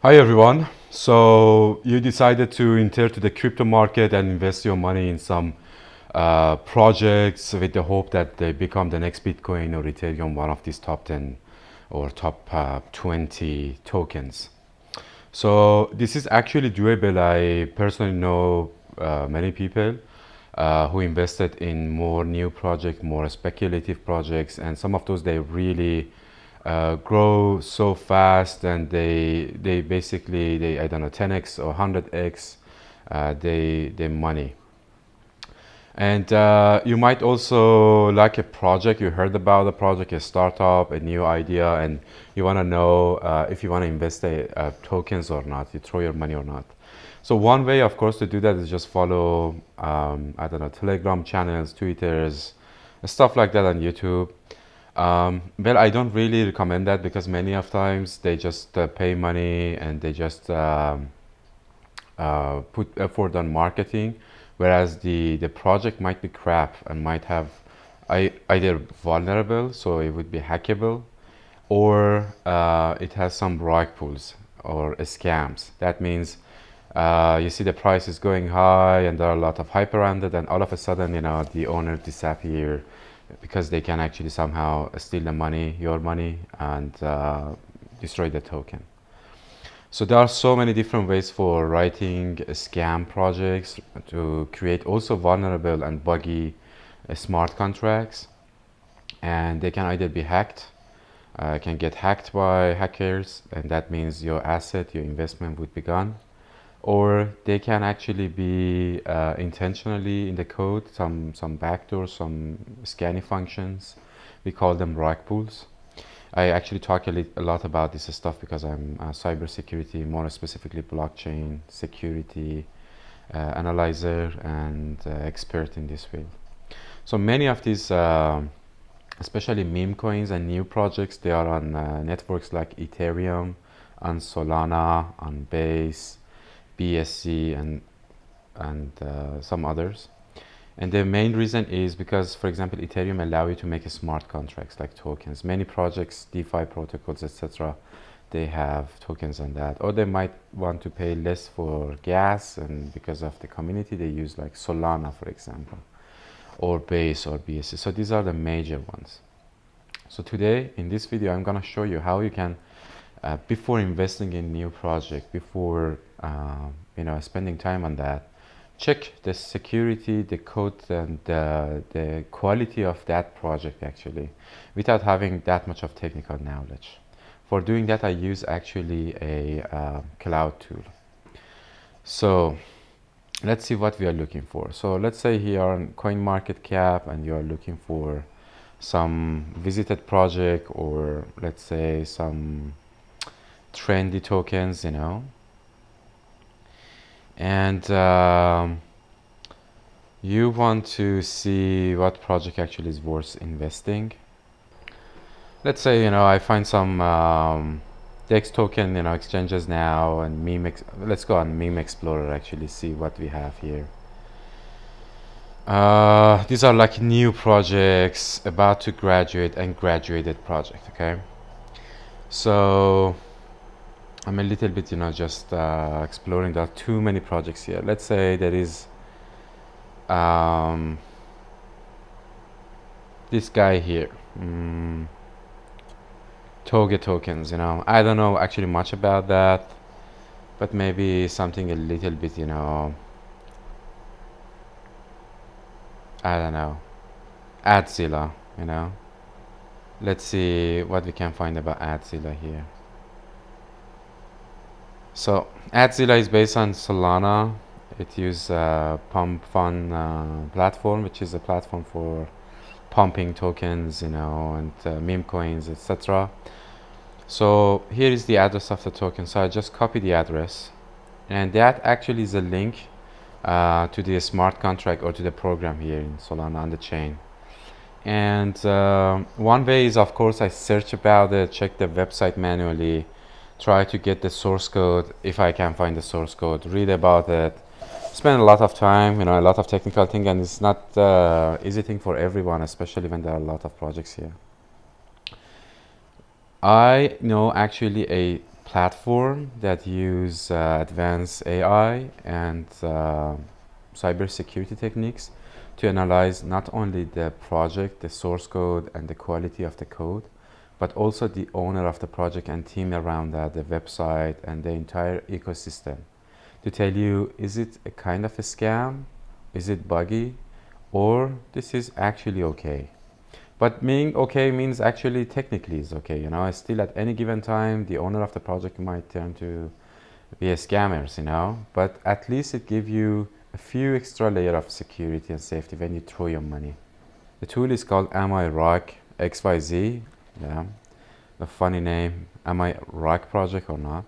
Hi everyone. So you decided to enter to the crypto market and invest your money in some projects with the hope that they become the next Bitcoin or Ethereum, one of these top 10 or top 20 tokens. So this is actually doable. I personally know many people who invested in more new projects, more speculative projects, and some of those they really grow so fast, and they basically they I don't know 10x or 100x they money. And you might also like a project, you heard about a project, a startup, a new idea, and you want to know if you want to invest tokens or not, you throw your money or not. So one way, of course, to do that is just follow, I don't know, Telegram channels, Twitters, stuff like that on YouTube. Well, I don't really recommend that because many of times they just pay money and they just put effort on marketing, whereas the project might be crap and might have either vulnerable, so it would be hackable, or it has some rug pulls or scams. That means you see the price is going high and there are a lot of hype around it, and all of a sudden, the owner disappear because they can actually somehow steal the money, your money, and destroy the token. So there are so many different ways for writing scam projects to create also vulnerable and buggy smart contracts, and they can either be hacked, can get hacked by hackers, and that means your asset, your investment would be gone, or they can actually be intentionally in the code, some backdoors, some scanning functions. We call them rug pulls. I actually talk a lot about this stuff because I'm a cybersecurity, more specifically blockchain security analyzer and expert in this field. So many of these, especially meme coins and new projects, they are on networks like Ethereum, on Solana, on Base, BSC, and some others. And the main reason is because, for example, Ethereum allow you to make smart contracts like tokens. Many projects, DeFi protocols, etc., they have tokens on that. Or they might want to pay less for gas, and because of the community, they use like Solana, for example, or Base or BSC. So these are the major ones. So today, in this video, I'm gonna show you how you can, before investing in new project, before spending time on that, check the security, the code, and the quality of that project actually, without having that much of technical knowledge. For doing that, I use actually a cloud tool. So let's see what we are looking for. So let's say here on CoinMarketCap, and you are looking for some visited project, or let's say some trendy tokens, and you want to see what project actually is worth investing. Let's say, I find some DEX token, exchanges now, and let's go on Meme Explorer, actually see what we have here. These are like new projects, about to graduate and graduated project, okay? So I'm a little bit, just exploring. There are too many projects here. Let's say there is this guy here, Toge tokens. I don't know actually much about that, but maybe something a little bit, I don't know, Adzilla. Let's see what we can find about Adzilla here. So Adzilla is based on Solana. It uses Pump Fund platform, which is a platform for pumping tokens, and meme coins, etc. So here is the address of the token. So I just copy the address, and that actually is a link to the smart contract or to the program here in Solana on the chain. And one way is, of course, I search about it, check the website manually, try to get the source code if I can find the source code, read about it, spend a lot of time, a lot of technical thing, and it's not easy thing for everyone, especially when there are a lot of projects here. I know actually a platform that use advanced AI and cybersecurity techniques to analyze not only the project, the source code, and the quality of the code, but also the owner of the project and team around that, the website, and the entire ecosystem to tell you, is it a kind of a scam? Is it buggy? Or this is actually okay? But being okay means actually technically is okay. You know, still at any given time, the owner of the project might turn to be a scammers, you know, but at least it gives you a few extra layer of security and safety when you throw your money. The tool is called Am I Rock XYZ. Yeah, a funny name. Am I Rock project or not?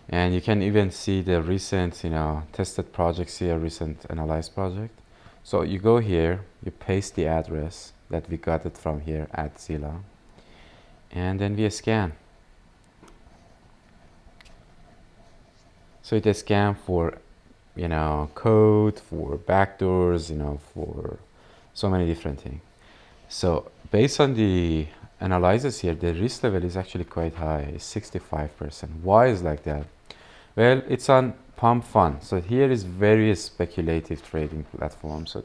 And you can even see the recent, you know, tested projects here, recent analyzed project. So you go here, you paste the address that we got it from here at Zilla, and then we scan. So it is scan for, you know, code, for backdoors, you know, for so many different things. So based on the analysis here, the risk level is actually quite high, 65%. Why is like that? Well, it's on Pump Fund. So here is very speculative trading platform. So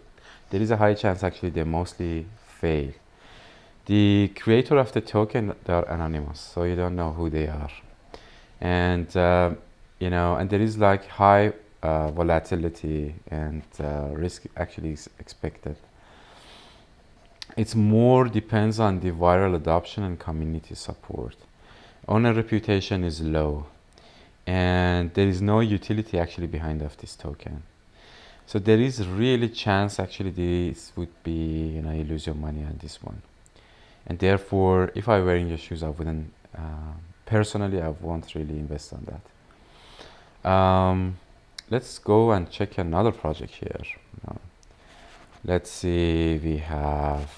there is a high chance actually they mostly fail. The creator of the token, they are anonymous, so you don't know who they are. And you know, and there is like high volatility and risk actually is expected. It's more depends on the viral adoption and community support. Owner reputation is low, and there is no utility actually behind of this token. So there is really chance actually this would be, you know, you lose your money on this one. And therefore, if I were in your shoes, I wouldn't, personally, I won't really invest on that. Let's go and check another project here. Let's see, we have,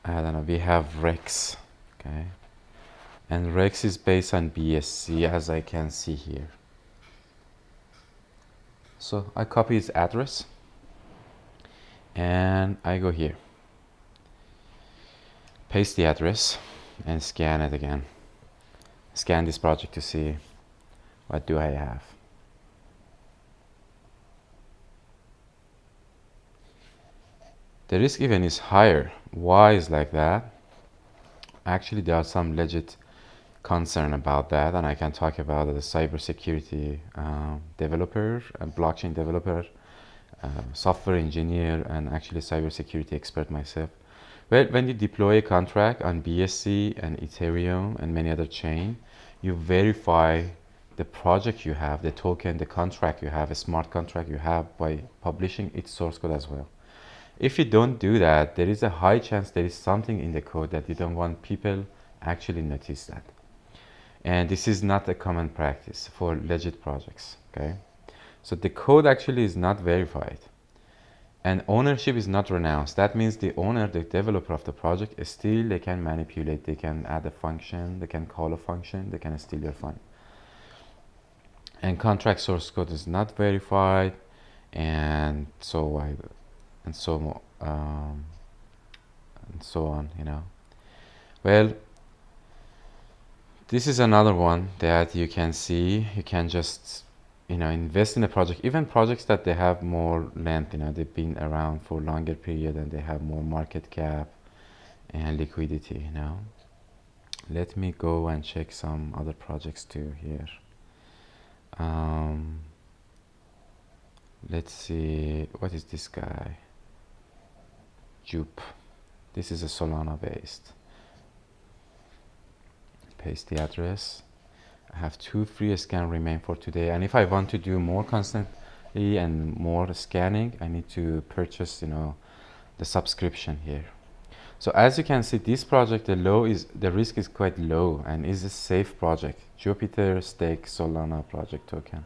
I don't know, we have Rex, okay? And Rex is based on BSC, as I can see here. So I copy his address and I go here, paste the address and scan it again. Scan this project to see what do I have. The risk even is higher. Why is like that? Actually, there are some legit concern about that, and I can talk about the cybersecurity developer, a blockchain developer, software engineer, and actually cybersecurity expert myself. Well, when you deploy a contract on BSC and Ethereum and many other chain, you verify the project you have, the token, the contract you have, a smart contract you have by publishing its source code as well. If you don't do that, there is a high chance there is something in the code that you don't want people actually notice that. And this is not a common practice for legit projects, okay? So the code actually is not verified and ownership is not renounced. That means the owner, the developer of the project, is still, they can manipulate, they can add a function, they can call a function, they can steal your fund. And contract source code is not verified, and so on, you know. Well, this is another one that you can see. You can just, you know, invest in a project, even projects that they have more length, you know, they've been around for longer period and they have more market cap and liquidity, you know. Let me go and check some other projects too here. Let's see, what is this guy? Jupe. This is a Solana based. Paste the address. I have 2 free scan remain for today, and if I want to do more constantly and more scanning, I need to purchase, you know, the subscription here. So as you can see, this project, the risk is quite low and is a safe project. Jupiter Stake Solana project token.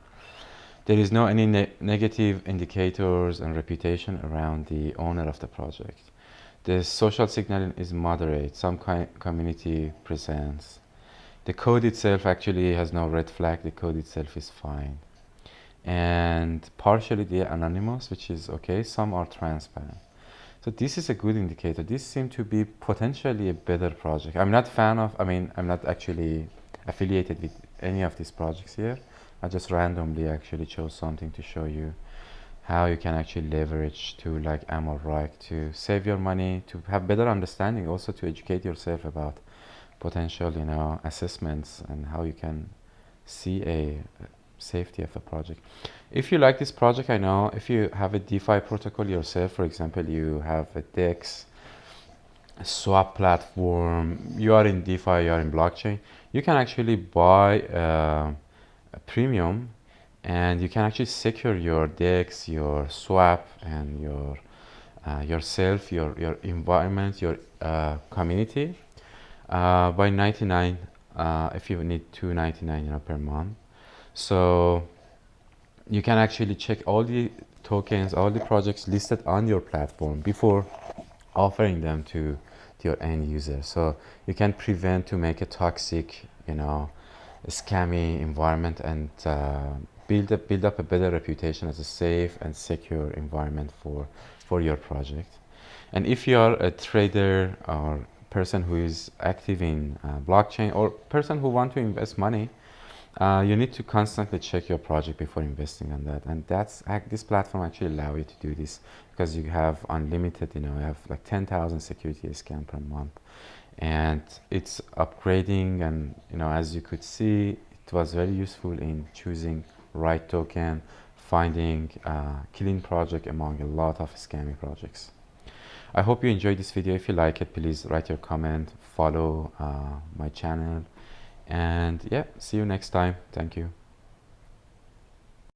There is no any negative indicators and reputation around the owner of the project. The social signaling is moderate, some community presence. The code itself actually has no red flag, the code itself is fine. And partially they're anonymous, which is okay, some are transparent. So this is a good indicator. This seems to be potentially a better project. I'm not fan of, I mean, I'm not actually affiliated with any of these projects here. I just randomly actually chose something to show you how you can actually leverage to like Amorite to save your money, to have better understanding, also to educate yourself about potential, you know, assessments and how you can see a safety of a project. If you like this project, I know if you have a DeFi protocol yourself, for example, you have a DEX, a swap platform, you are in DeFi, you are in blockchain, you can actually buy a premium and you can actually secure your DEX, your swap, and your yourself, your environment, your community by 99 if you need 299, you know, per month. So you can actually check all the tokens, all the projects listed on your platform before offering them to your end user. So you can prevent to make a toxic, you know, a scammy environment and build up a better reputation as a safe and secure environment for your project. And if you are a trader or person who is active in blockchain or person who want to invest money, you need to constantly check your project before investing on that, and this platform actually allow you to do this because you have unlimited, you know, you have like 10,000 security scan per month, and it's upgrading, and you know, as you could see, it was very useful in choosing right token, finding clean project among a lot of scammy projects. I hope you enjoyed this video. If you like it, please write your comment, follow my channel, and yeah, see you next time. Thank you.